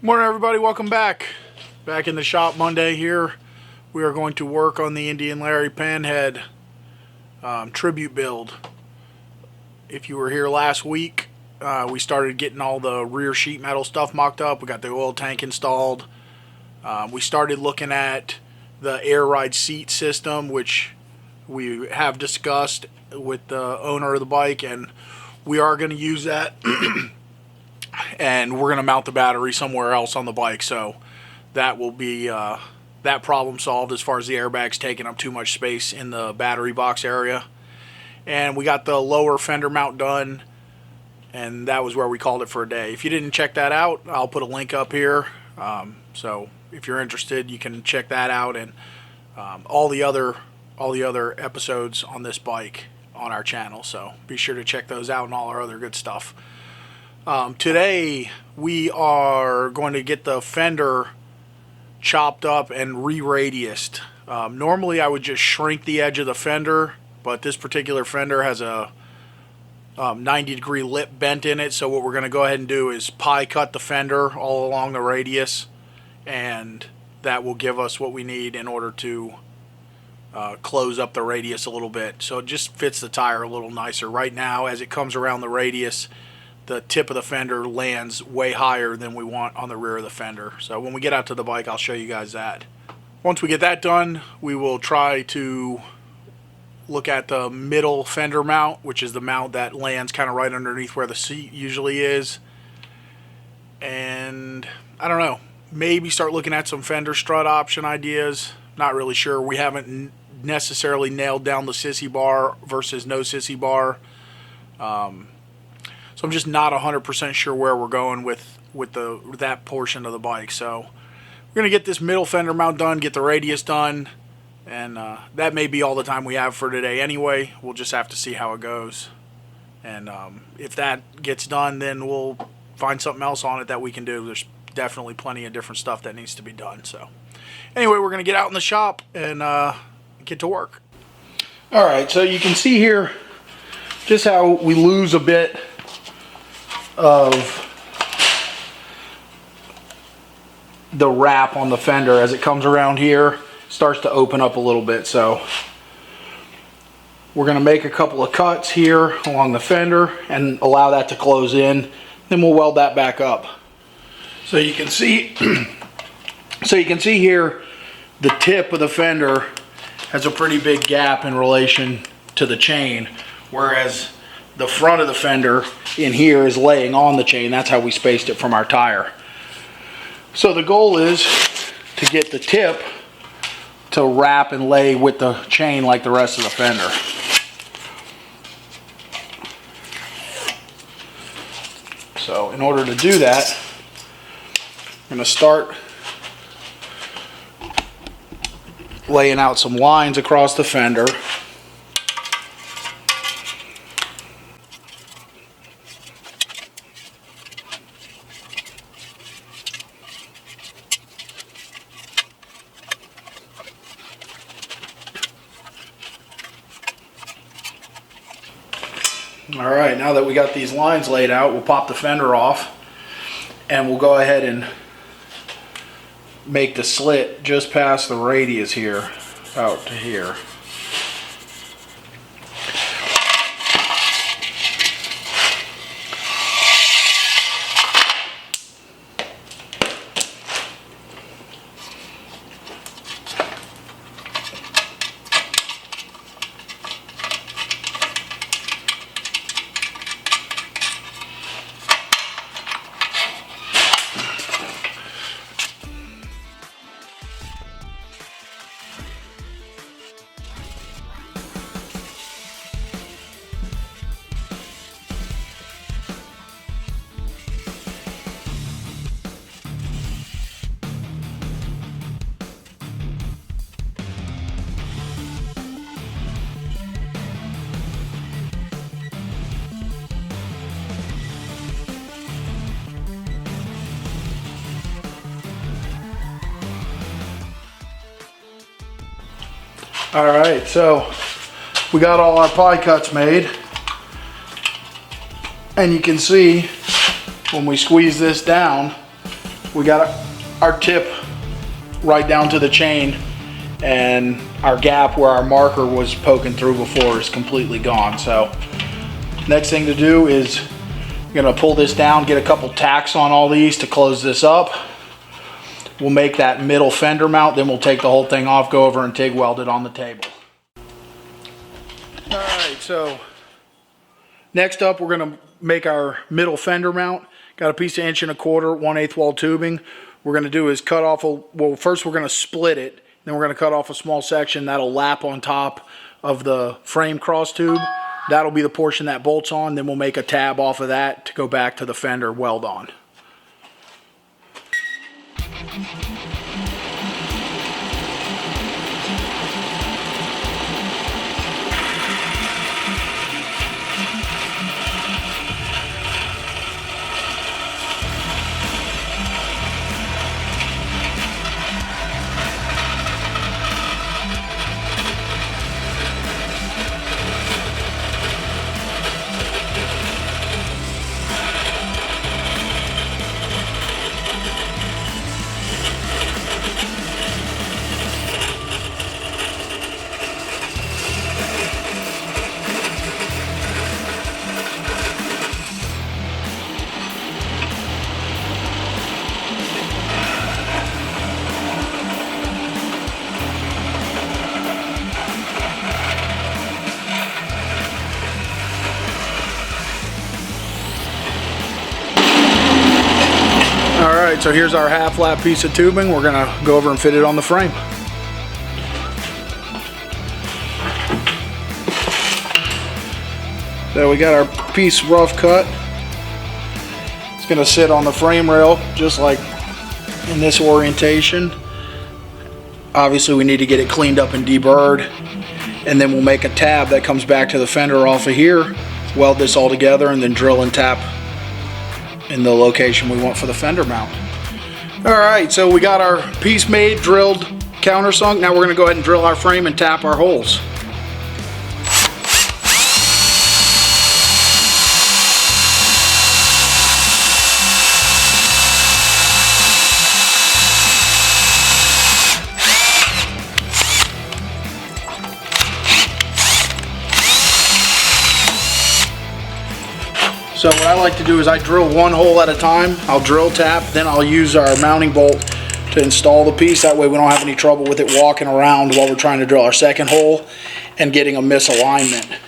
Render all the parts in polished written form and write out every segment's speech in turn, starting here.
Morning everybody, welcome back. Back in the shop Monday here. We are going to work on the Indian Larry Panhead tribute build. If you were here last week, we started getting all the rear sheet metal stuff mocked up. We got the oil tank installed. We started looking at the air ride seat system, which we have discussed with the owner of the bike, and we are going to use that. And we're going to mount the battery somewhere else on the bike, so that will be that problem solved as far as the airbags taking up too much space in the battery box area. And we got the lower fender mount done, and that was where we called it for a day. If you didn't check that out, I'll put a link up here, so if you're interested you can check that out, and all the other episodes on this bike on our channel, so be sure to check those out and all our other good stuff. Today we are going to get the fender chopped up and re-radiused. Normally I would just shrink the edge of the fender, but this particular fender has a 90-degree lip bent in it, so what we're going to go ahead and do is pie cut the fender all along the radius, and that will give us what we need in order to close up the radius a little bit, so it just fits the tire a little nicer. Right now, as it comes around the radius, the tip of the fender lands way higher than we want on the rear of the fender. So when we get out to the bike, I'll show you guys that. Once we get that done, we will try to look at the middle fender mount, which is the mount that lands kind of right underneath where the seat usually is. And I don't know, maybe start looking at some fender strut option ideas. Not really sure. We haven't necessarily nailed down the sissy bar versus no sissy bar. So I'm just not 100% sure where we're going with that portion of the bike. So we're going to get this middle fender mount done, get the radius done, and that may be all the time we have for today anyway. We'll just have to see how it goes. And if that gets done, then we'll find something else on it that we can do. There's definitely plenty of different stuff that needs to be done. So anyway, we're going to get out in the shop and get to work. All right, so you can see here just how we lose a bit of the wrap on the fender as it comes around here. Starts to open up a little bit, so we're going to make a couple of cuts here along the fender and allow that to close in, then we'll weld that back up. So you can see here the tip of the fender has a pretty big gap in relation to the chain, whereas the front of the fender in here is laying on the chain. That's how we spaced it from our tire. So the goal is to get the tip to wrap and lay with the chain like the rest of the fender. So in order to do that, I'm going to start laying out some lines across the fender. Alright, now that we got these lines laid out, we'll pop the fender off and we'll go ahead and make the slit just past the radius here, out to here. Alright, so we got all our pie cuts made, and you can see when we squeeze this down, We got our tip right down to the chain, and our gap where our marker was poking through before is completely gone. So next thing to do is I'm gonna pull this down, get a couple tacks on all these to close this up. We'll make that middle fender mount, then we'll take the whole thing off, go over and TIG weld it on the table. All right, so next up we're gonna make our middle fender mount. Got a piece of 1 1/4 1/8 wall tubing. We're gonna do is cut off well, first we're gonna split it, then we're gonna cut off a small section that'll lap on top of the frame cross tube. That'll be the portion that bolts on, then we'll make a tab off of that to go back to the fender weld on. Alright, so here's our half lap piece of tubing. We're going to go over and fit it on the frame. So we got our piece rough cut. It's going to sit on the frame rail just like in this orientation. Obviously we need to get it cleaned up and deburred, and then we'll make a tab that comes back to the fender off of here, weld this all together, and then drill and tap in the location we want for the fender mount. Alright, so we got our piece made, drilled, countersunk. Now we're going to go ahead and drill our frame and tap our holes. So what I like to do is I drill one hole at a time. I'll drill tap, then I'll use our mounting bolt to install the piece. That way we don't have any trouble with it walking around while we're trying to drill our second hole and getting a misalignment.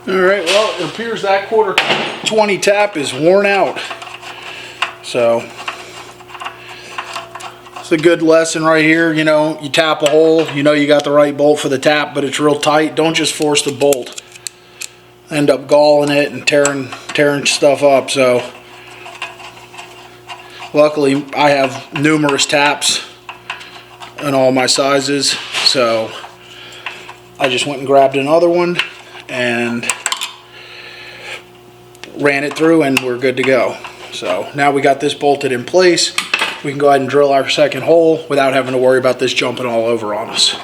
Alright, well, it appears that 1/4 20 tap is worn out. So it's a good lesson right here. You know, you tap a hole, you know you got the right bolt for the tap, but it's real tight. Don't just force the bolt. End up galling it and tearing stuff up. So luckily I have numerous taps in all my sizes, so I just went and grabbed another one and ran it through and we're good to go. So now we got this bolted in place, we can go ahead and drill our second hole without having to worry about this jumping all over on us.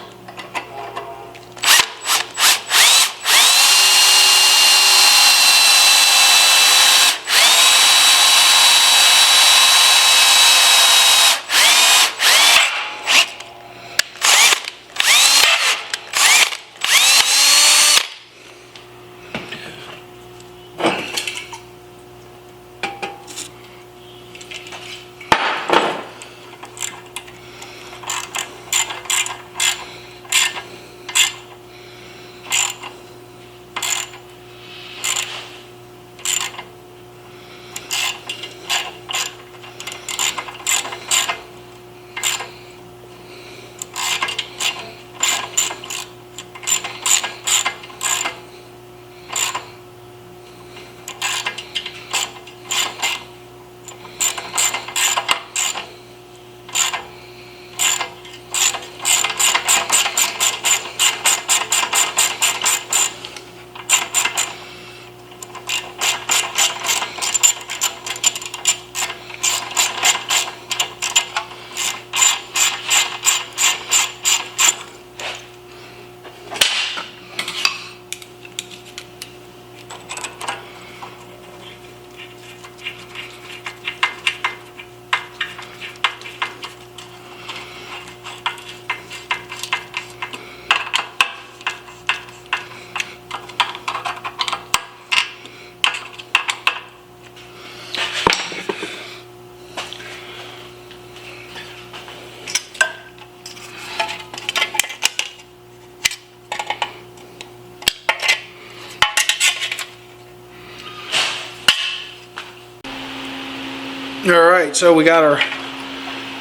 Alright, so we got our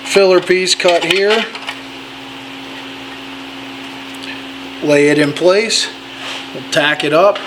filler piece cut here. Lay it in place. We'll tack it up.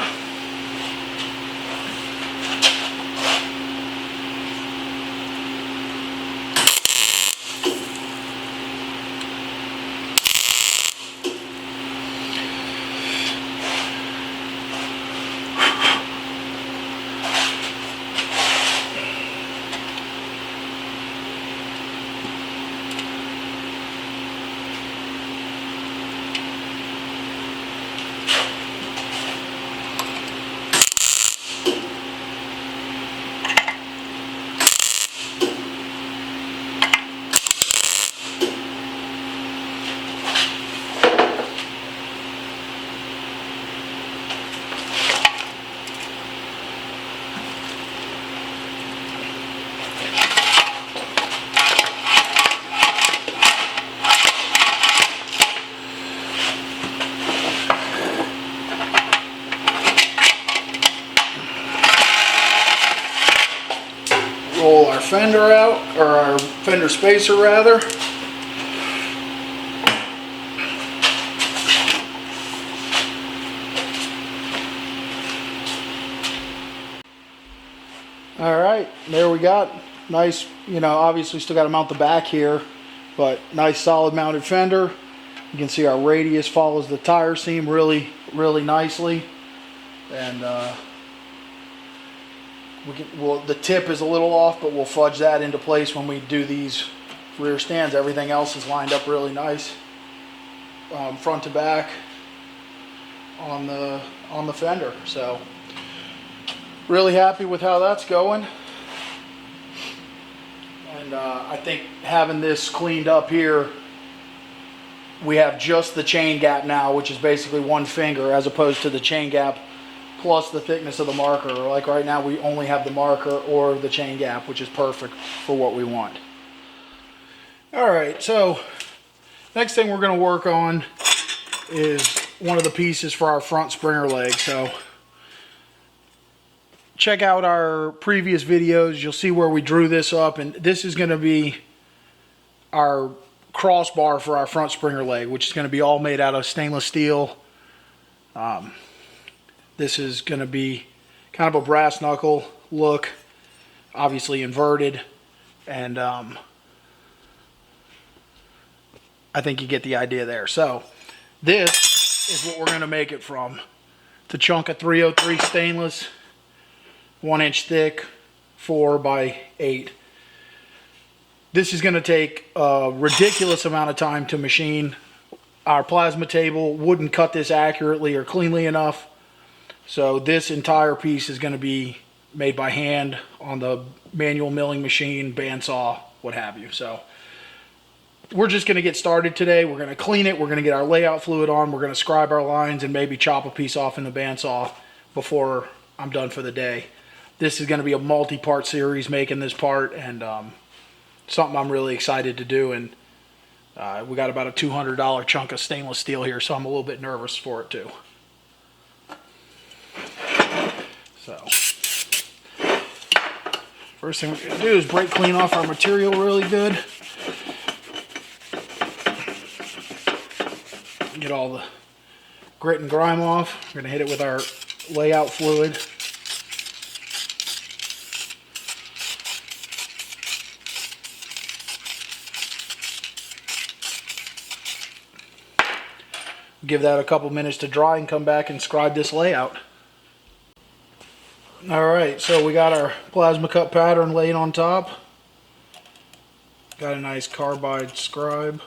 Roll our fender out, or our fender spacer rather. Alright, there we got nice, you know, obviously still got to mount the back here, but nice solid mounted fender. You can see our radius follows the tire seam really nicely, and the tip is a little off, but we'll fudge that into place when we do these rear stands. Everything else is lined up really nice, front to back on the fender. So really happy with how that's going, and I think having this cleaned up here, we have just the chain gap now, which is basically one finger, as opposed to the chain gap plus the thickness of the marker. Like right now we only have the marker or the chain gap, which is perfect for what we want. Alright, so next thing we're going to work on is one of the pieces for our front springer leg. So check out our previous videos. You'll see where we drew this up, and this is going to be our crossbar for our front springer leg, which is going to be all made out of stainless steel. This is going to be kind of a brass knuckle look, obviously inverted, and I think you get the idea there. So this is what we're going to make it from. It's a chunk of 303 stainless, 1 inch thick, 4 by 8. This is going to take a ridiculous amount of time to machine. Our plasma table wouldn't cut this accurately or cleanly enough. So this entire piece is going to be made by hand on the manual milling machine, bandsaw, what have you. So we're just going to get started today. We're going to clean it. We're going to get our layout fluid on. We're going to scribe our lines and maybe chop a piece off in the bandsaw before I'm done for the day. This is going to be a multi-part series making this part, and something I'm really excited to do. And we got about a $200 chunk of stainless steel here, so I'm a little bit nervous for it too. So first thing we're going to do is brake clean off our material really good. Get all the grit and grime off. We're going to hit it with our layout fluid. Give that a couple minutes to dry and come back and scribe this layout. Alright, so we got our plasma cut pattern laid on top. Got a nice carbide scribe.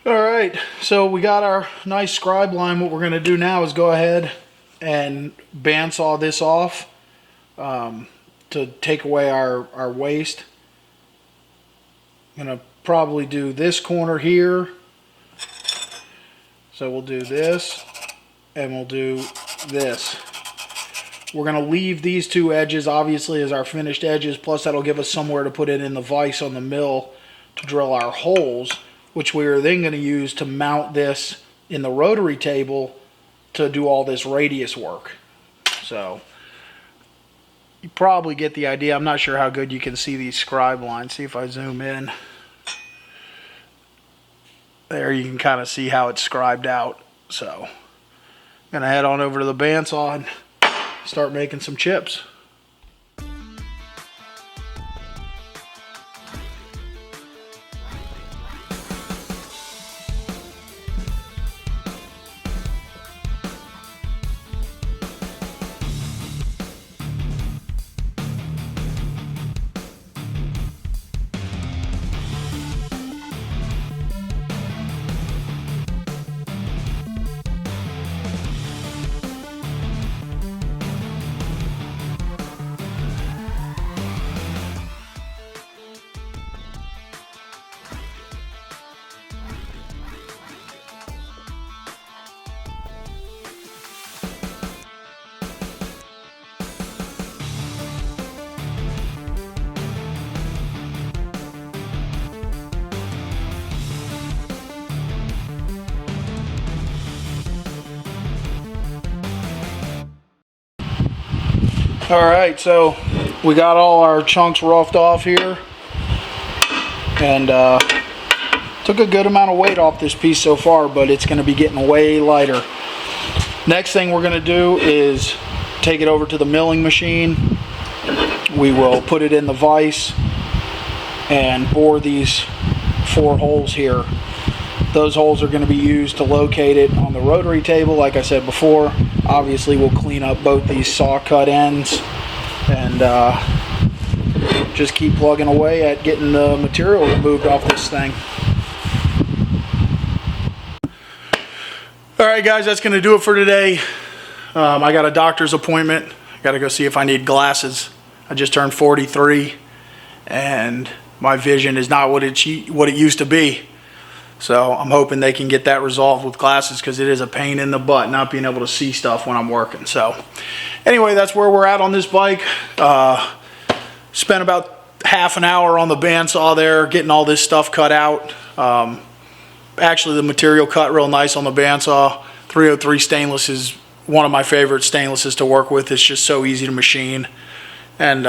Alright, so we got our nice scribe line. What we're going to do now is go ahead and bandsaw this off to take away our waste. I'm going to probably do this corner here. So we'll do this and we'll do this. We're going to leave these two edges obviously as our finished edges, plus that'll give us somewhere to put it in the vise on the mill to drill our holes, which we are then going to use to mount this in the rotary table to do all this radius work. So you probably get the idea. I'm not sure how good you can see these scribe lines. See if I zoom in. There you can kind of see how it's scribed out. So I'm going to head on over to the bandsaw and start making some chips. Alright, so we got all our chunks roughed off here, and took a good amount of weight off this piece so far, but it's going to be getting way lighter. Next thing we're going to do is take it over to the milling machine. We will put it in the vise and bore these 4 holes here. Those holes are going to be used to locate it on the rotary table. Like I said before, obviously we'll clean up both these saw cut ends and just keep plugging away at getting the material removed off this thing. Alright guys, that's going to do it for today. I got a doctor's appointment. I got to go see if I need glasses. I just turned 43 and my vision is not what it used to be. So I'm hoping they can get that resolved with glasses, because it is a pain in the butt not being able to see stuff when I'm working. So anyway, that's where we're at on this bike. Spent about half an hour on the bandsaw there, getting all this stuff cut out. Actually, the material cut real nice on the bandsaw. 303 stainless is one of my favorite stainlesses to work with. It's just so easy to machine. And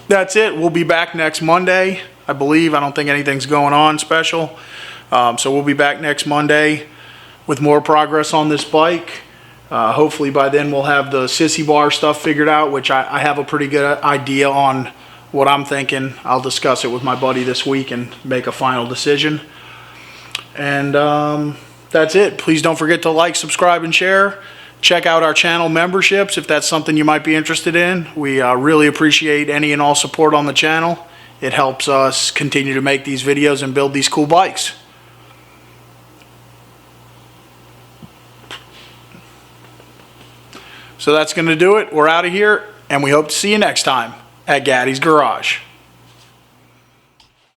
that's it. We'll be back next Monday, I believe. I don't think anything's going on special. So we'll be back next Monday with more progress on this bike. Hopefully by then we'll have the sissy bar stuff figured out, which I have a pretty good idea on what I'm thinking. I'll discuss it with my buddy this week and make a final decision. And that's it. Please don't forget to like, subscribe, and share. Check out our channel memberships if that's something you might be interested in. We really appreciate any and all support on the channel. It helps us continue to make these videos and build these cool bikes. So that's going to do it. We're out of here, and we hope to see you next time at Gatti's Garage.